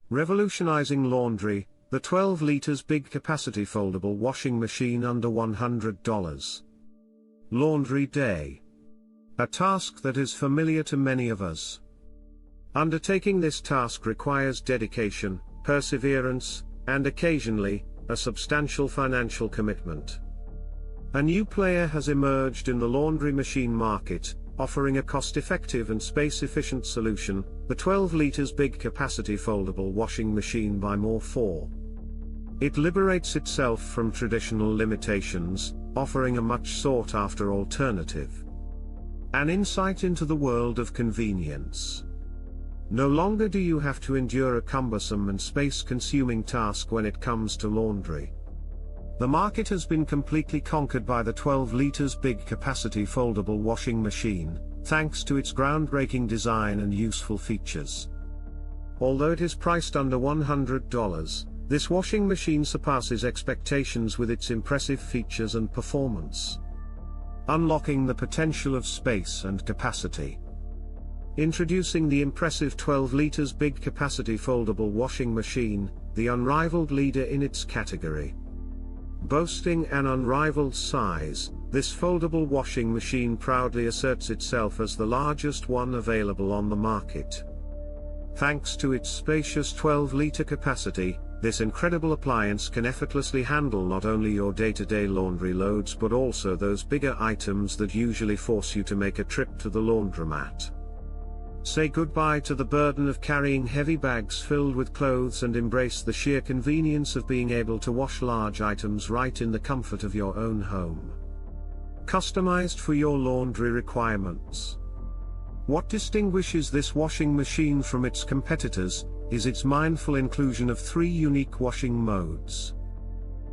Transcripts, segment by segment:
Revolutionizing laundry, the 12 liters big capacity foldable washing machine under $100. Laundry day. A task that is familiar to many of us. Undertaking this task requires dedication, perseverance, and occasionally, a substantial financial commitment. A new player has emerged in the laundry machine market, offering a cost-effective and space-efficient solution, the 12 liters big capacity foldable washing machine by MoreFore. It liberates itself from traditional limitations, offering a much sought-after alternative. An insight into the world of convenience. No longer do you have to endure a cumbersome and space-consuming task when it comes to laundry. The market has been completely conquered by the 12 liters big capacity foldable washing machine, thanks to its groundbreaking design and useful features. Although it is priced under $100, this washing machine surpasses expectations with its impressive features and performance. Unlocking the potential of space and capacity. Introducing the impressive 12 liters big capacity foldable washing machine, the unrivaled leader in its category. Boasting an unrivaled size, this foldable washing machine proudly asserts itself as the largest one available on the market. Thanks to its spacious 12-liter capacity, this incredible appliance can effortlessly handle not only your day-to-day laundry loads but also those bigger items that usually force you to make a trip to the laundromat. Say goodbye to the burden of carrying heavy bags filled with clothes and embrace the sheer convenience of being able to wash large items right in the comfort of your own home. Customized for your laundry requirements. What distinguishes this washing machine from its competitors is its mindful inclusion of 3 unique washing modes.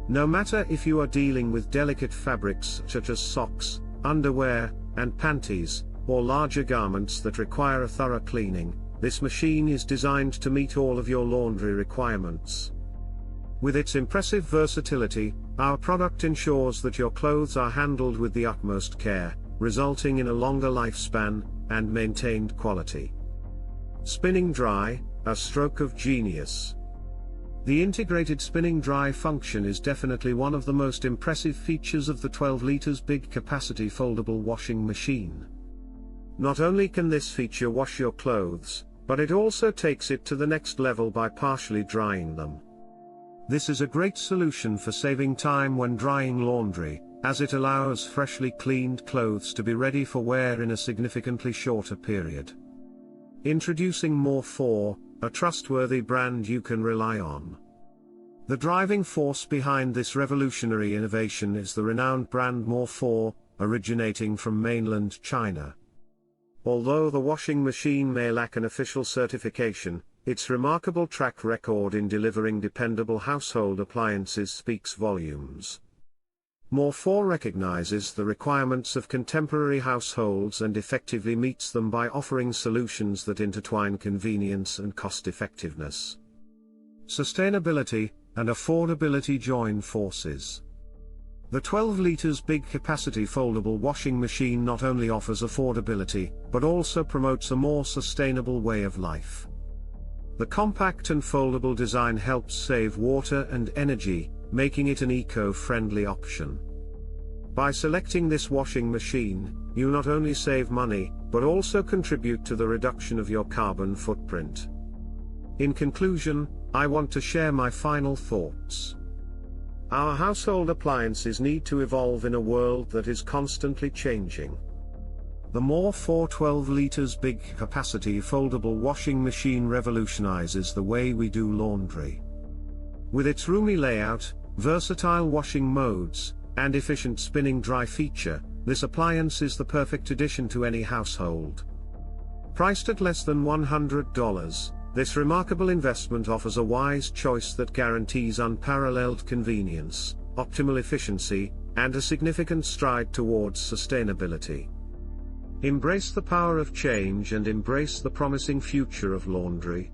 No matter if you are dealing with delicate fabrics such as socks, underwear, and panties, or larger garments that require a thorough cleaning, this machine is designed to meet all of your laundry requirements. With its impressive versatility, our product ensures that your clothes are handled with the utmost care, resulting in a longer lifespan and maintained quality. Spinning dry, a stroke of genius. The integrated spinning dry function is definitely one of the most impressive features of the 12 liters big capacity foldable washing machine. Not only can this feature wash your clothes, but it also takes it to the next level by partially drying them. This is a great solution for saving time when drying laundry, as it allows freshly cleaned clothes to be ready for wear in a significantly shorter period. Introducing MoreFore, a trustworthy brand you can rely on. The driving force behind this revolutionary innovation is the renowned brand MoreFore, originating from mainland China. Although the washing machine may lack an official certification, its remarkable track record in delivering dependable household appliances speaks volumes. MoreFore recognizes the requirements of contemporary households and effectively meets them by offering solutions that intertwine convenience and cost-effectiveness. Sustainability and affordability join forces. The 12 liters big capacity foldable washing machine not only offers affordability, but also promotes a more sustainable way of life. The compact and foldable design helps save water and energy, making it an eco-friendly option. By selecting this washing machine, you not only save money, but also contribute to the reduction of your carbon footprint. In conclusion, I want to share my final thoughts. Our household appliances need to evolve in a world that is constantly changing. The MoreFore 12 liters big capacity foldable washing machine revolutionizes the way we do laundry. With its roomy layout, versatile washing modes, and efficient spinning dry feature, this appliance is the perfect addition to any household. Priced at less than $100, this remarkable investment offers a wise choice that guarantees unparalleled convenience, optimal efficiency, and a significant stride towards sustainability. Embrace the power of change and embrace the promising future of laundry.